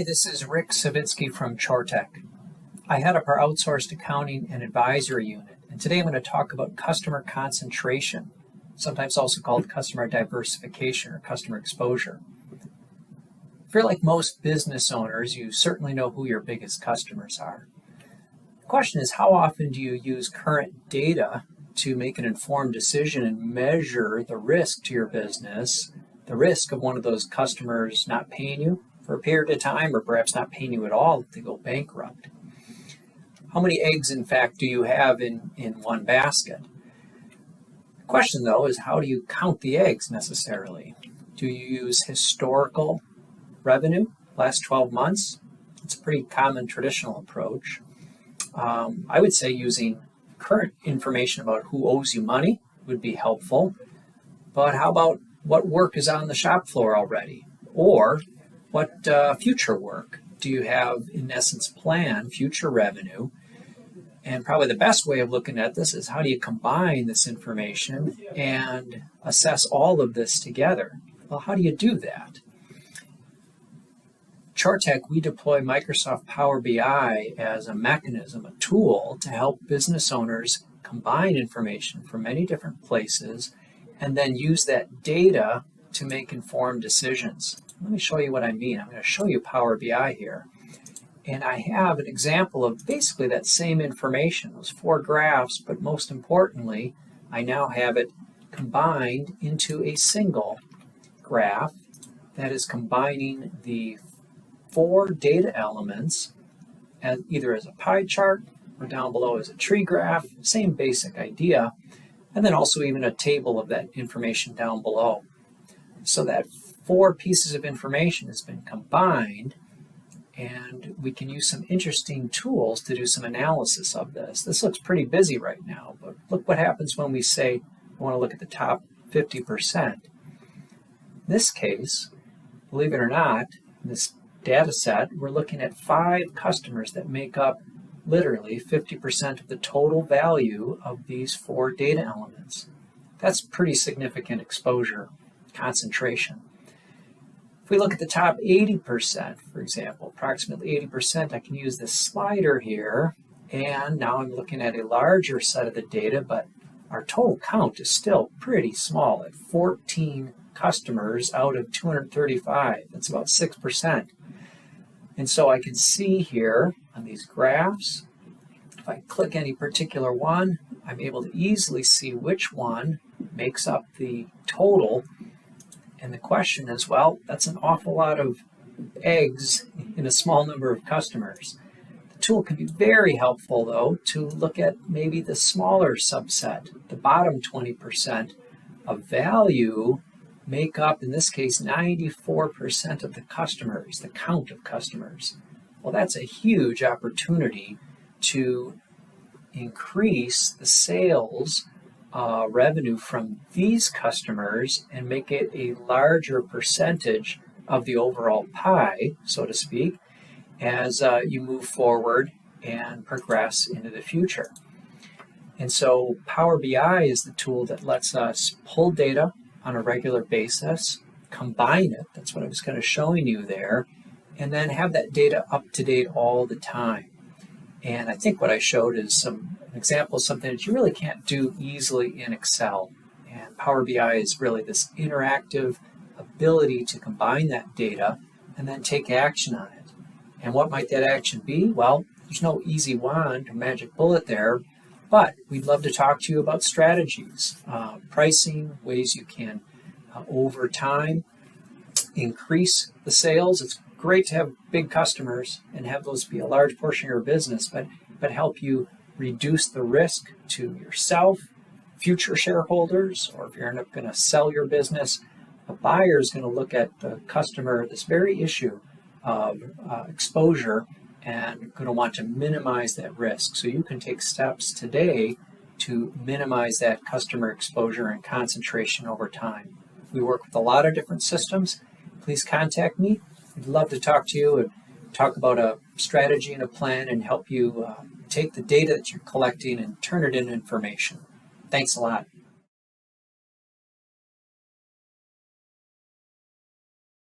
Hi, this is Rick Savitsky from ChoreTech. I head up our outsourced accounting and advisory unit, and today I'm going to talk about customer concentration, sometimes also called customer diversification or customer exposure. If you're like most business owners, you certainly know who your biggest customers are. The question is, how often do you use current data to make an informed decision and measure the risk to your business, the risk of one of those customers not paying you for a period of time, or perhaps not paying you at all if they go bankrupt? How many eggs, in fact, do you have in one basket? The question, though, is how do you count the eggs necessarily? Do you use historical revenue, last 12 months? It's a pretty common traditional approach. I would say using current information about who owes you money would be helpful. But how about what work is on the shop floor already? Or what future work do you have, in essence, planned, future revenue? And probably the best way of looking at this is how do you combine this information and assess all of this together? Well, how do you do that? ChoreTech, we deploy Microsoft Power BI as a mechanism, a tool to help business owners combine information from many different places and then use that data to make informed decisions. Let me show you what I mean. I'm going to show you Power BI here. And I have an example of basically that same information, those 4 graphs, but most importantly, I now have it combined into a single graph that is combining the 4 data elements either as a pie chart or down below as a tree graph, same basic idea, and then also even a table of that information down below. So that 4 pieces of information has been combined, and we can use some interesting tools to do some analysis of this. This looks pretty busy right now, but look what happens when we say we want to look at the top 50%. In this case, believe it or not, in this data set, we're looking at 5 customers that make up literally 50% of the total value of these 4 data elements. That's pretty significant exposure, concentration. If we look at the top 80%, for example, approximately 80%, I can use this slider here, and now I'm looking at a larger set of the data, but our total count is still pretty small at 14 customers out of 235. That's about 6%. And so I can see here on these graphs, if I click any particular one, I'm able to easily see which one makes up the total. And the question is, well, that's an awful lot of eggs in a small number of customers. The tool can be very helpful, though, to look at maybe the smaller subset, the bottom 20% of value make up, in this case, 94% of the customers, the count of customers. Well, that's a huge opportunity to increase the sales revenue from these customers and make it a larger percentage of the overall pie, so to speak, as you move forward and progress into the future. And so Power BI is the tool that lets us pull data on a regular basis, combine it, that's what I was kind of showing you there, and then have that data up to date all the time. And I think what I showed is an example of something that you really can't do easily in Excel. And Power BI is really this interactive ability to combine that data and then take action on it. And what might that action be? Well, there's no easy wand or magic bullet there, but we'd love to talk to you about strategies, pricing, ways you can, over time, increase the sales. It's great to have big customers and have those be a large portion of your business, but help you reduce the risk to yourself, future shareholders, or if you're going to sell your business, a buyer is going to look at the customer, this very issue of exposure, and going to want to minimize that risk. So you can take steps today to minimize that customer exposure and concentration over time. We work with a lot of different systems. Please contact me. I'd love to talk to you and talk about a strategy and a plan and help you take the data that you're collecting and turn it into information. Thanks a lot.